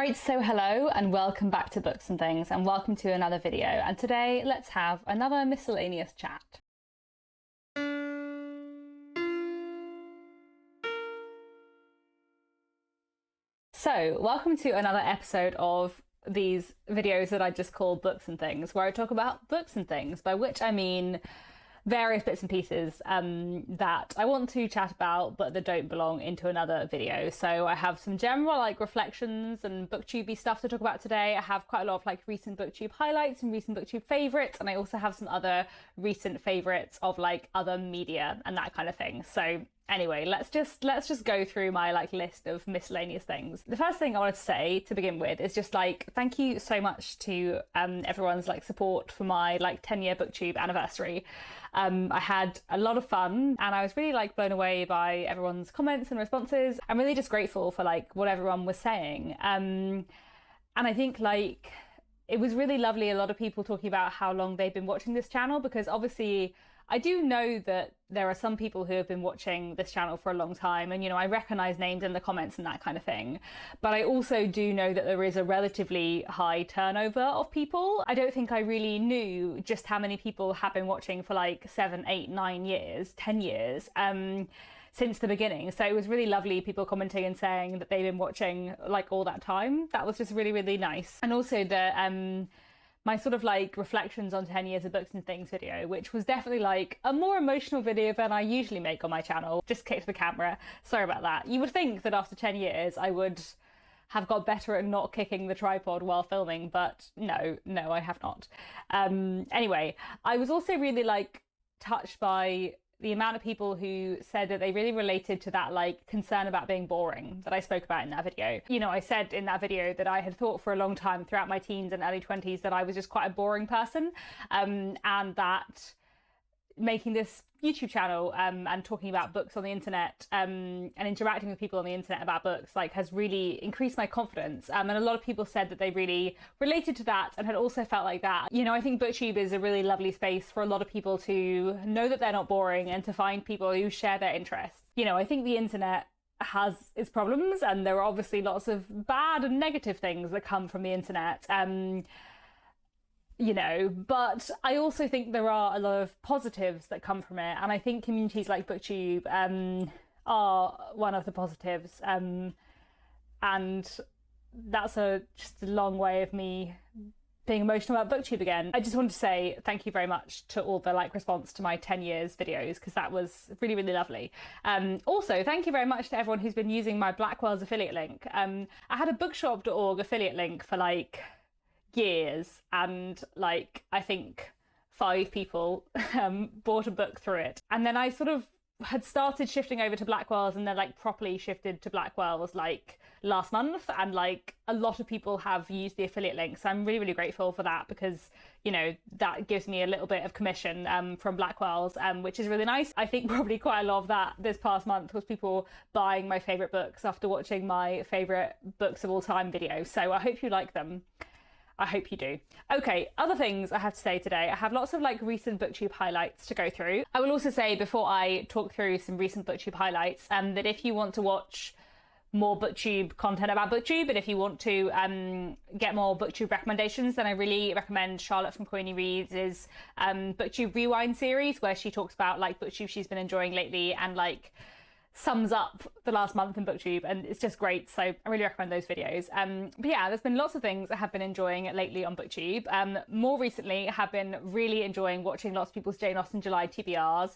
Right, so hello and welcome back to Books and Things, and welcome to another video. And today let's have another miscellaneous chat. So, welcome to another episode of these videos that I just call Books and Things, where I talk about books and things, by which I mean various bits and pieces that I want to chat about but that don't belong into another video. So I have some general reflections and booktubey stuff to talk about today. I have quite a lot of recent booktube highlights and recent booktube favorites, and I also have some other recent favorites of other media and that kind of thing. So anyway, let's just go through my list of miscellaneous things. The first thing I wanted to say to begin with is just thank you so much to everyone's support for my 10-year booktube anniversary. I had a lot of fun and I was really blown away by everyone's comments and responses. I'm really just grateful for what everyone was saying. And I think it was really lovely, a lot of people talking about how long they've been watching this channel, because obviously I do know that there are some people who have been watching this channel for a long time, and I recognize names in the comments and that kind of thing. But I also do know that there is a relatively high turnover of people. I don't think I really knew just how many people have been watching for 7, 8, 9 years, 10 years since the beginning. So it was really lovely, people commenting and saying that they've been watching all that time. That was just really, really nice. And also the my sort of reflections on 10 years of Books and Things video, which was definitely a more emotional video than I usually make on my channel. Just kicked the camera, sorry about that. You would think that after 10 years I would have got better at not kicking the tripod while filming, but no, I have not. Anyway, I was also really touched by the amount of people who said that they really related to that concern about being boring that I spoke about in that video. I said in that video that I had thought for a long time throughout my teens and early 20s that I was just quite a boring person, and that making this YouTube channel and talking about books on the internet and interacting with people on the internet about books has really increased my confidence, and a lot of people said that they really related to that and had also felt like that. I think booktube is a really lovely space for a lot of people to know that they're not boring and to find people who share their interests. I think the internet has its problems, and there are obviously lots of bad and negative things that come from the internet. But I also think there are a lot of positives that come from it, and I think communities like Booktube are one of the positives, and that's just a long way of me being emotional about Booktube again. I just wanted to say thank you very much to all the response to my 10 years videos, because that was really, really lovely. Also, thank you very much to everyone who's been using my Blackwell's affiliate link. I had a bookshop.org affiliate link for years, and I think 5 people bought a book through it, and then I sort of had started shifting over to Blackwell's and then properly shifted to Blackwell's last month, and a lot of people have used the affiliate link, so I'm really, really grateful for that, because that gives me a little bit of commission from Blackwell's, which is really nice. I think probably quite a lot of that this past month was people buying my favorite books after watching my favorite books of all time video, so I hope you like them. I hope you do. Okay, other things I have to say today. I have lots of recent booktube highlights to go through. I will also say, before I talk through some recent booktube highlights, that if you want to watch more booktube content about booktube, and if you want to get more booktube recommendations, then I really recommend Charlotte from Queenie Reads' booktube rewind series, where she talks about booktube she's been enjoying lately and sums up the last month in booktube, and it's just great, so I really recommend those videos. But yeah, there's been lots of things I have been enjoying lately on booktube. More recently, I have been really enjoying watching lots of people's Jane Austen July TBRs.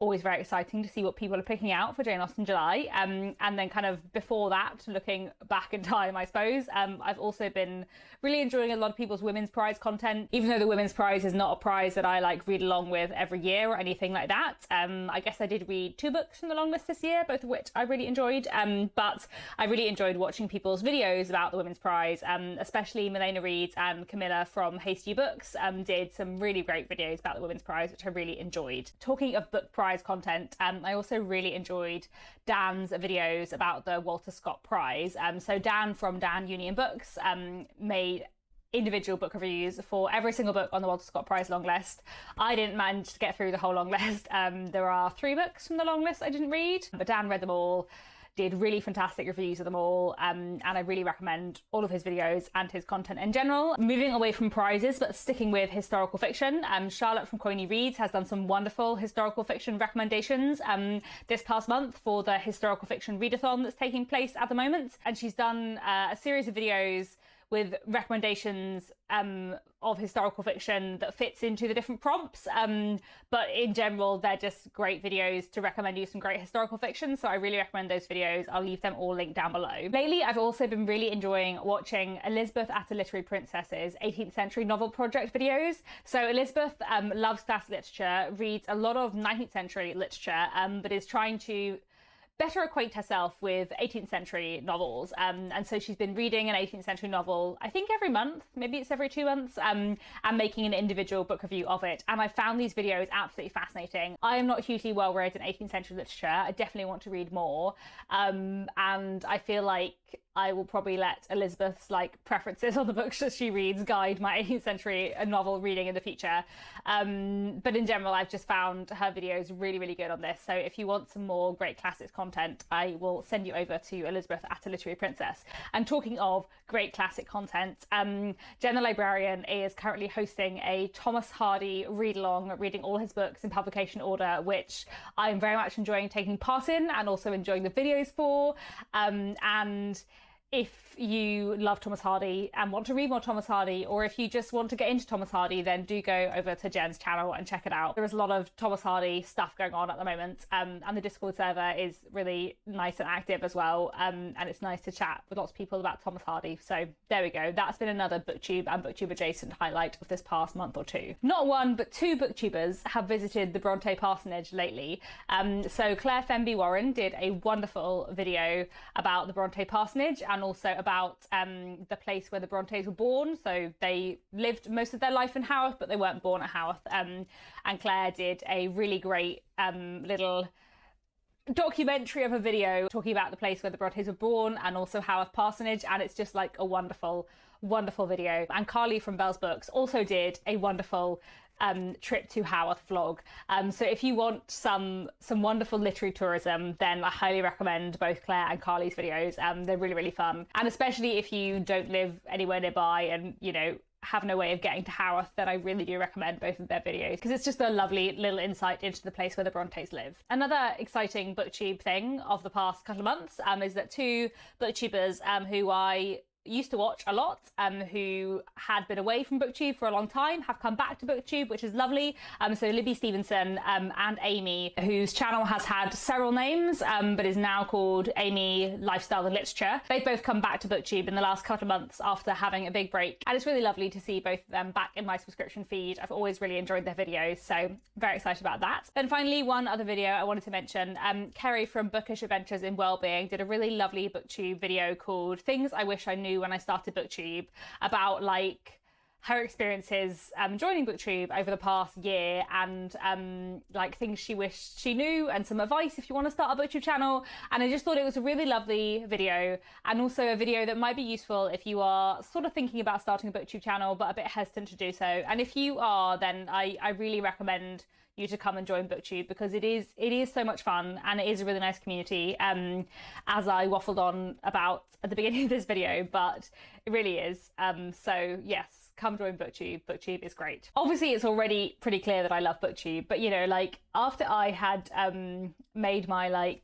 Always very exciting to see what people are picking out for Jane Austen July. And then kind of before that, looking back in time, I suppose, I've also been really enjoying a lot of people's Women's Prize content, even though the Women's Prize is not a prize that I read along with every year or anything like that. I guess I did read 2 books from the long list this year, both of which I really enjoyed, but I really enjoyed watching people's videos about the Women's Prize, especially Milena Reeds and Camilla from Hasty Books did some really great videos about the Women's Prize, which I really enjoyed. Talking of book prize content, I also really enjoyed Dan's videos about the Walter Scott Prize. So Dan from Dan Union Books made individual book reviews for every single book on the Walter Scott Prize long list. I didn't manage to get through the whole long list. There are 3 books from the long list I didn't read, but Dan read them all, did really fantastic reviews of them all, and I really recommend all of his videos and his content in general. Moving away from prizes, but sticking with historical fiction, Charlotte from Coiny Reads has done some wonderful historical fiction recommendations this past month for the historical fiction readathon that's taking place at the moment, and she's done a series of videos with recommendations of historical fiction that fits into the different prompts. But in general, they're just great videos to recommend you some great historical fiction. So I really recommend those videos. I'll leave them all linked down below. Lately, I've also been really enjoying watching Elizabeth at a Literary Princess's 18th century novel project videos. So Elizabeth loves classic literature, reads a lot of 19th century literature, but is trying to better acquaint herself with 18th century novels, and so she's been reading an 18th century novel, I think every month, maybe it's every 2 months, and making an individual book review of it. And I found these videos absolutely fascinating. I am not hugely well read in 18th century literature. I definitely want to read more, and I feel like I will probably let Elizabeth's preferences on the books that she reads guide my 18th century novel reading in the future. But in general, I've just found her videos really, really good on this. So if you want some more great classics content, I will send you over to Elizabeth at a Literary Princess. And talking of great classic content, Jen the Librarian is currently hosting a Thomas Hardy read-along, reading all his books in publication order, which I'm very much enjoying taking part in and also enjoying the videos for. And if you love Thomas Hardy and want to read more Thomas Hardy, or if you just want to get into Thomas Hardy, then do go over to Jen's channel and check it out. There is a lot of Thomas Hardy stuff going on at the moment, and the Discord server is really nice and active as well, and it's nice to chat with lots of people about Thomas Hardy. So there we go. That's been another Booktube and Booktube adjacent highlight of this past month or two. Not one, but two Booktubers have visited the Bronte parsonage lately. So Claire Fenby Warren did a wonderful video about the Bronte parsonage, and also about the place where the Brontes were born. So they lived most of their life in Haworth, but they weren't born at Haworth. And Claire did a really great little documentary of a video talking about the place where the Brontes were born and also Haworth Parsonage, and it's just like a wonderful video. And Carly from Bell's Books also did a wonderful trip to Haworth vlog. So if you want some wonderful literary tourism, then I highly recommend both Claire and Carly's videos. They're really, really fun. And especially if you don't live anywhere nearby and, you know, have no way of getting to Haworth, then I really do recommend both of their videos, because it's just a lovely little insight into the place where the Brontes live. Another exciting Booktube thing of the past couple of months is that two Booktubers who I used to watch a lot, who had been away from Booktube for a long time, have come back to Booktube, which is lovely. So Libby Stevenson and Amy, whose channel has had several names, but is now called Amy Lifestyle and Literature. They've both come back to Booktube in the last couple of months after having a big break, and it's really lovely to see both of them back in my subscription feed. I've always really enjoyed their videos, so very excited about that. Then finally, one other video I wanted to mention, Kerry from Bookish Adventures in Wellbeing did a really lovely Booktube video called Things I Wish I Knew When I Started Booktube, about her experiences joining Booktube over the past year, and things she wished she knew, and some advice if you want to start a Booktube channel. And I just thought it was a really lovely video, and also a video that might be useful if you are sort of thinking about starting a Booktube channel but a bit hesitant to do so. And if you are, then I really recommend you to come and join Booktube, because it is so much fun, and it is a really nice community, as I waffled on about at the beginning of this video, but it really is. So yes, come join Booktube. Booktube is great. Obviously, it's already pretty clear that I love Booktube, but you know, after I had made my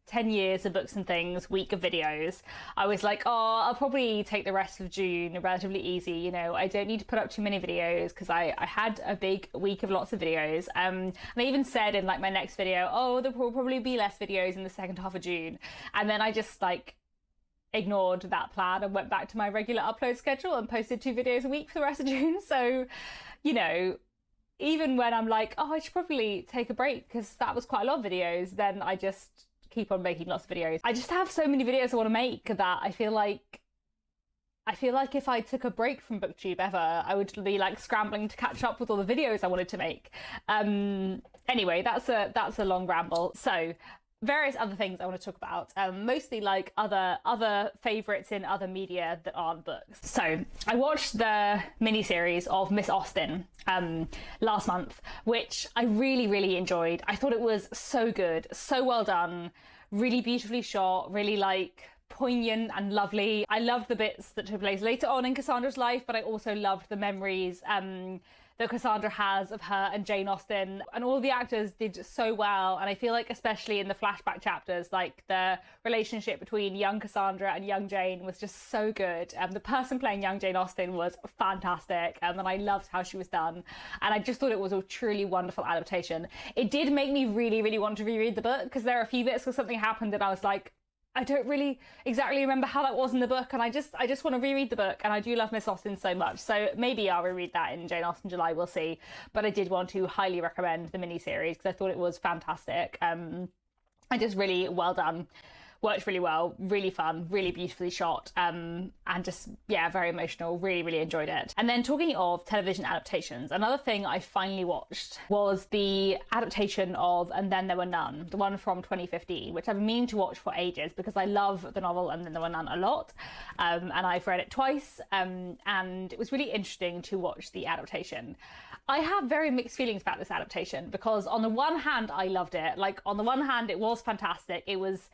10 years of Books and Things week of videos, I was like, oh, I'll probably take the rest of June relatively easy. You know, I don't need to put up too many videos, because I had a big week of lots of videos. And I even said in my next video, oh, there will probably be less videos in the second half of June. And then I just ignored that plan and went back to my regular upload schedule and posted 2 videos a week for the rest of June. So, you know, even when I'm like, oh, I should probably take a break because that was quite a lot of videos, then I just keep on making lots of videos. I just have so many videos I want to make that I feel like if I took a break from Booktube ever, I would be scrambling to catch up with all the videos I wanted to make. Anyway, that's a long ramble. So various other things I want to talk about, mostly other favorites in other media that aren't books. So I watched the miniseries of Miss Austen last month, which I really, really enjoyed. I thought it was so good, so well done, really beautifully shot, really like poignant and lovely. I loved the bits that took place later on in Cassandra's life, but I also loved the memories that Cassandra has of her and Jane Austen, and all the actors did so well. And I feel like especially in the flashback chapters, like the relationship between young Cassandra and young Jane was just so good. The person playing young Jane Austen was fantastic, and I loved how she was done, and I just thought it was a truly wonderful adaptation. It did make me really, really want to reread the book, because there are a few bits where something happened and I was like, I don't really exactly remember how that was in the book, and I just want to reread the book, and I do love Miss Austen so much, so maybe I'll reread that in Jane Austen July, we'll see. But I did want to highly recommend the miniseries because I thought it was fantastic, and just really well done. Worked really well, really fun, really beautifully shot, and just, yeah, very emotional. Really, really enjoyed it. And then talking of television adaptations, another thing I finally watched was the adaptation of And Then There Were None, the one from 2015, which I've been meaning to watch for ages because I love the novel And Then There Were None a lot, and I've read it twice, and it was really interesting to watch the adaptation. I have very mixed feelings about this adaptation because on the one hand, I loved it. Like, on the one hand, it was fantastic. It was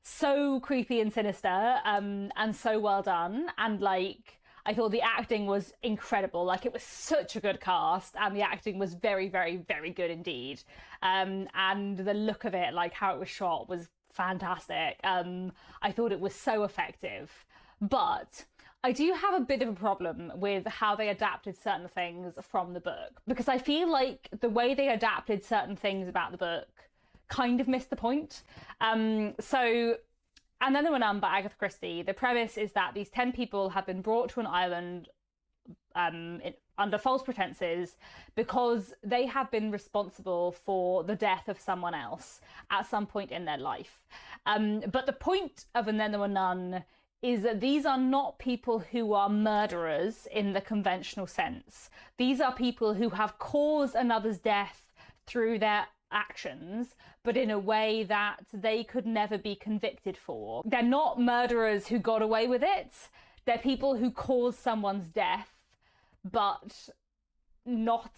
so creepy and sinister, and so well done, and like I thought the acting was incredible. Like, it was such a good cast, and the acting was very, very, very good indeed, and the look of it, like how it was shot, was fantastic. I thought it was so effective, but I do have a bit of a problem with how they adapted certain things from the book, because I feel like the way they adapted certain things about the book kind of missed the point. So, And Then There Were None by Agatha Christie, the premise is that these 10 people have been brought to an island under false pretenses because they have been responsible for the death of someone else at some point in their life. But the point of And Then There Were None is that these are not people who are murderers in the conventional sense. These are people who have caused another's death through their actions, but in a way that they could never be convicted for. They're not murderers who got away with it. They're people who caused someone's death, but not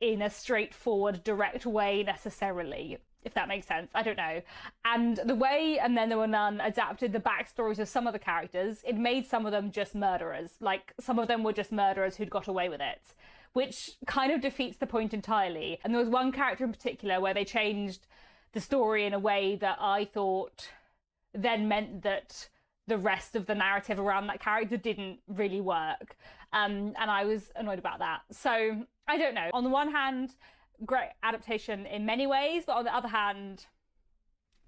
in a straightforward, direct way necessarily, if that makes sense. I don't know. And the way And Then There Were None adapted the backstories of some of the characters, it made some of them just murderers. Like, some of them were just murderers who'd got away with it, which kind of defeats the point entirely. And there was one character in particular where they changed the story in a way that I thought then meant that the rest of the narrative around that character didn't really work. And I was annoyed about that. So, I don't know. On the one hand, great adaptation in many ways, but on the other hand,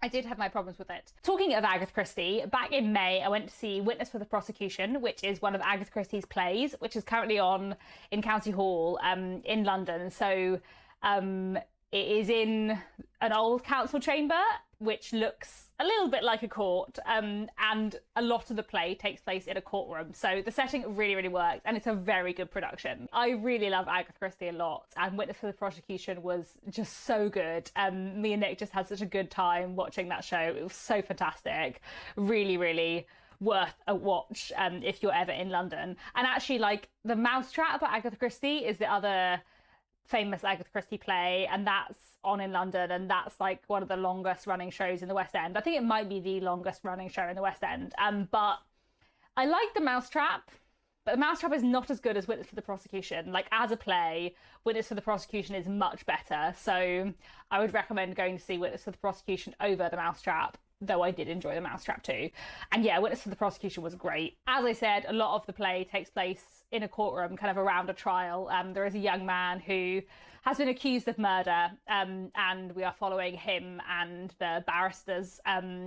I did have my problems with it. Talking of Agatha Christie, back in May, I went to see Witness for the Prosecution, which is one of Agatha Christie's plays, which is currently on in County Hall in London. So it is in an old council chamber, which looks a little bit like a court, and a lot of the play takes place in a courtroom. So the setting really, really works, and it's a very good production. I really love Agatha Christie a lot, and Witness for the Prosecution was just so good. Me and Nick just had such a good time watching that show. It was so fantastic. Really, really worth a watch if you're ever in London. And actually, like, The Mousetrap by Agatha Christie is the other famous Agatha Christie play, and that's on in London, and that's like one of the longest running shows in the West End. I think it might be the longest running show in the West End. But I like The Mousetrap, but The Mousetrap is not as good as Witness for the Prosecution. Like, as a play, Witness for the Prosecution is much better. So I would recommend going to see Witness for the Prosecution over The Mousetrap, though I did enjoy The Mousetrap too. And yeah, Witness for the Prosecution was great. As I said, a lot of the play takes place in a courtroom, kind of around a trial. There is a young man who has been accused of murder, and we are following him and the barristers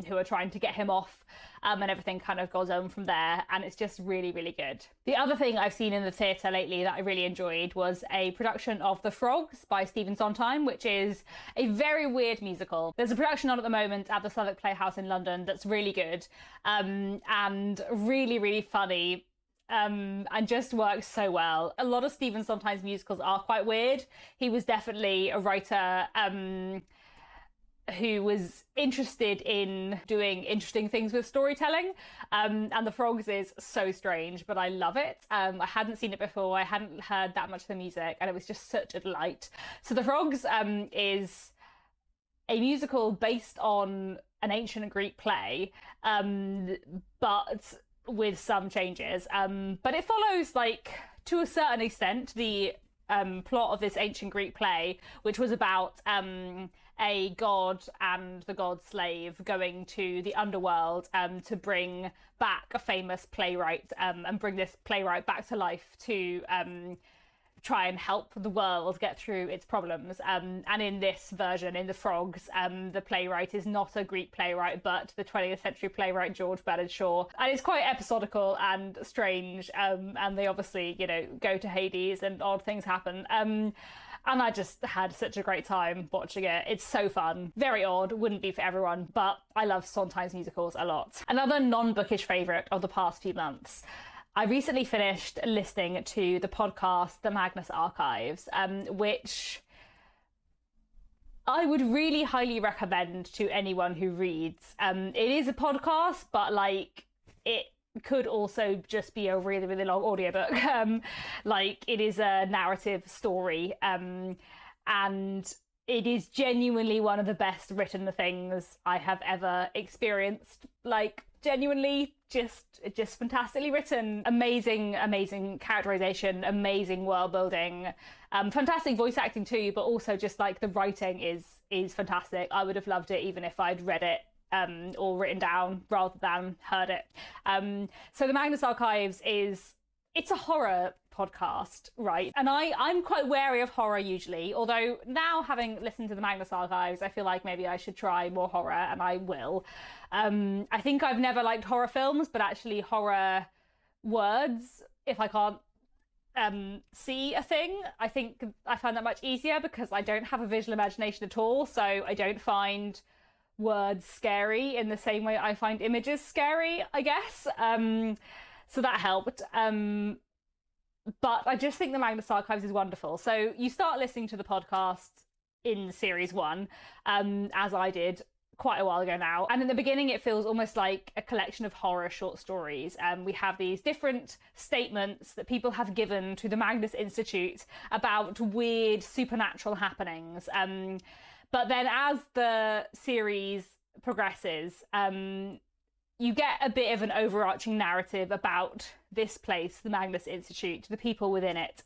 who are trying to get him off, and everything kind of goes on from there, and it's just really, really good. The other thing I've seen in the theatre lately that I really enjoyed was a production of The Frogs by Stephen Sondheim, which is a very weird musical. There's a production on at the moment at the Southwark Playhouse in London that's really good, and really, really funny. And just works so well. A lot of Stephen Sondheim's musicals are quite weird. He was definitely a writer who was interested in doing interesting things with storytelling, and The Frogs is so strange, but I love it. I hadn't seen it before, I hadn't heard that much of the music, and it was just such a delight. So The Frogs is a musical based on an ancient Greek play, but with some changes. But it follows, like, to a certain extent, the plot of this ancient Greek play, which was about a god and the god's slave going to the underworld to bring back a famous playwright and bring this playwright back to life to try and help the world get through its problems. And in this version, in The Frogs, the playwright is not a Greek playwright, but the 20th century playwright George Bernard Shaw. And it's quite episodical and strange, and they obviously, you know, go to Hades and odd things happen. And I just had such a great time watching it. It's so fun. Very odd, wouldn't be for everyone, but I love Sondheim's musicals a lot. Another non-bookish favourite of the past few months. I recently finished listening to the podcast, The Magnus Archives, which I would really highly recommend to anyone who reads. It is a podcast, but like it could also just be a really, really long audiobook. Like it is a narrative story, and it is genuinely one of the best written things I have ever experienced. Like genuinely just fantastically written, amazing characterization, amazing world building, fantastic voice acting too, but also just like the writing is fantastic. I would have loved it even if I'd read it or written down rather than heard it. So the Magnus Archives it's a horror podcast, right? And I'm quite wary of horror usually, although now having listened to the Magnus Archives, I feel like maybe I should try more horror, and I will. I think I've never liked horror films, but actually horror words, if I can't see a thing, I think I find that much easier because I don't have a visual imagination at all, so I don't find words scary in the same way I find images scary, I guess. So that helped. But I just think the Magnus Archives is wonderful. So you start listening to the podcast in series 1, as I did quite a while ago now. And in the beginning, it feels almost like a collection of horror short stories. We have these different statements that people have given to the Magnus Institute about weird supernatural happenings. But then as the series progresses, you get a bit of an overarching narrative about this place, the Magnus Institute, the people within it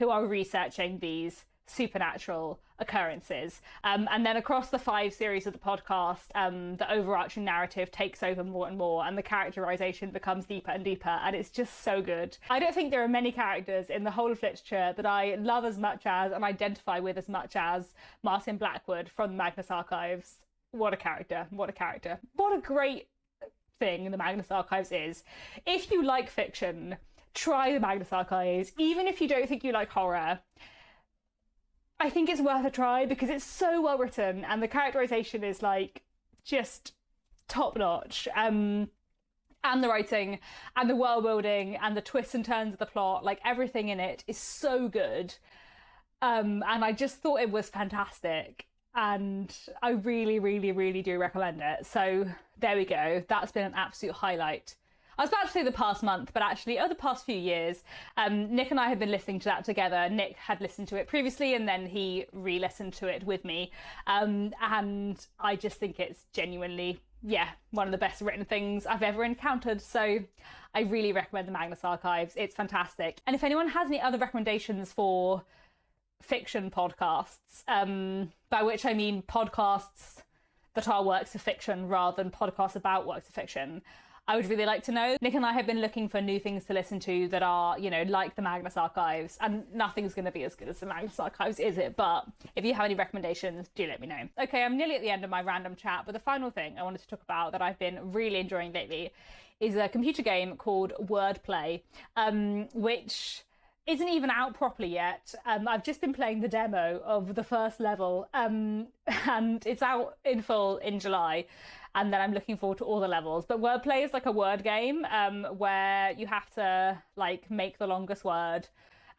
who are researching these supernatural occurrences. And then across the 5 series of the podcast, the overarching narrative takes over more and more, and the characterization becomes deeper and deeper, and it's just so good. I don't think there are many characters in the whole of literature that I love as much as and identify with as much as Martin Blackwood from the Magnus Archives. What a character. What a character. What a great thing the Magnus Archives is. If you like fiction, try the Magnus Archives. Even if you don't think you like horror, I think it's worth a try because it's so well written and the characterization is like just top notch. And the writing and the world building and the twists and turns of the plot, like everything in it is so good. And I just thought it was fantastic. And I really, really, really do recommend it. So there we go. That's been an absolute highlight. I was about to say the past month, but actually over the past few years, Nick and I have been listening to that together. Nick had listened to it previously and then he re-listened to it with me. And I just think it's genuinely, one of the best written things I've ever encountered. So I really recommend the Magnus Archives. It's fantastic. And if anyone has any other recommendations for fiction podcasts, by which I mean podcasts that are works of fiction rather than podcasts about works of fiction, I would really like to know. Nick and I have been looking for new things to listen to that are, you know, like the Magnus Archives, and nothing's going to be as good as the Magnus Archives, is it? But if you have any recommendations, do let me know. Okay, I'm nearly at the end of my random chat, but the final thing I wanted to talk about that I've been really enjoying lately is a computer game called Wordplay, which isn't even out properly yet. I've just been playing the demo of the first level, and it's out in full in July. And then I'm looking forward to all the levels. But Wordplay is like a word game where you have to like make the longest word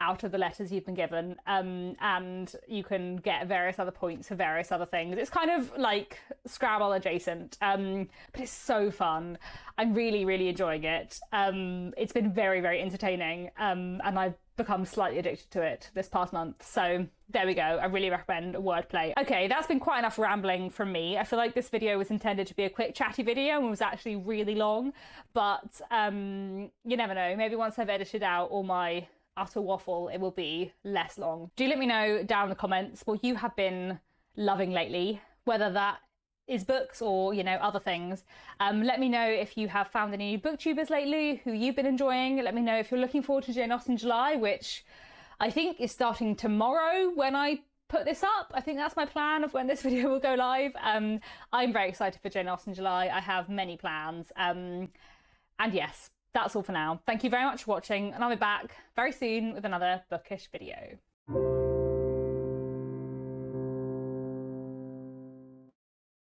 out of the letters you've been given, and you can get various other points for various other things. It's kind of like Scrabble adjacent, but it's so fun. I'm really, really enjoying it. It's been very, very entertaining, and I've become slightly addicted to it this past month. So there we go. I really recommend Wordplay. Okay, that's been quite enough rambling from me. I feel like this video was intended to be a quick chatty video and was actually really long, but you never know. Maybe once I've edited out all my utter waffle, it will be less long. Do let me know down in the comments what you have been loving lately, whether that is books or, you know, other things. Let me know if you have found any new booktubers lately who you've been enjoying. Let me know if you're looking forward to Jane Austen July, which I think is starting tomorrow when I put this up. I think that's my plan of when this video will go live. I'm very excited for Jane Austen July. I have many plans. And yes, that's all for now. Thank you very much for watching, and I'll be back very soon with another bookish video.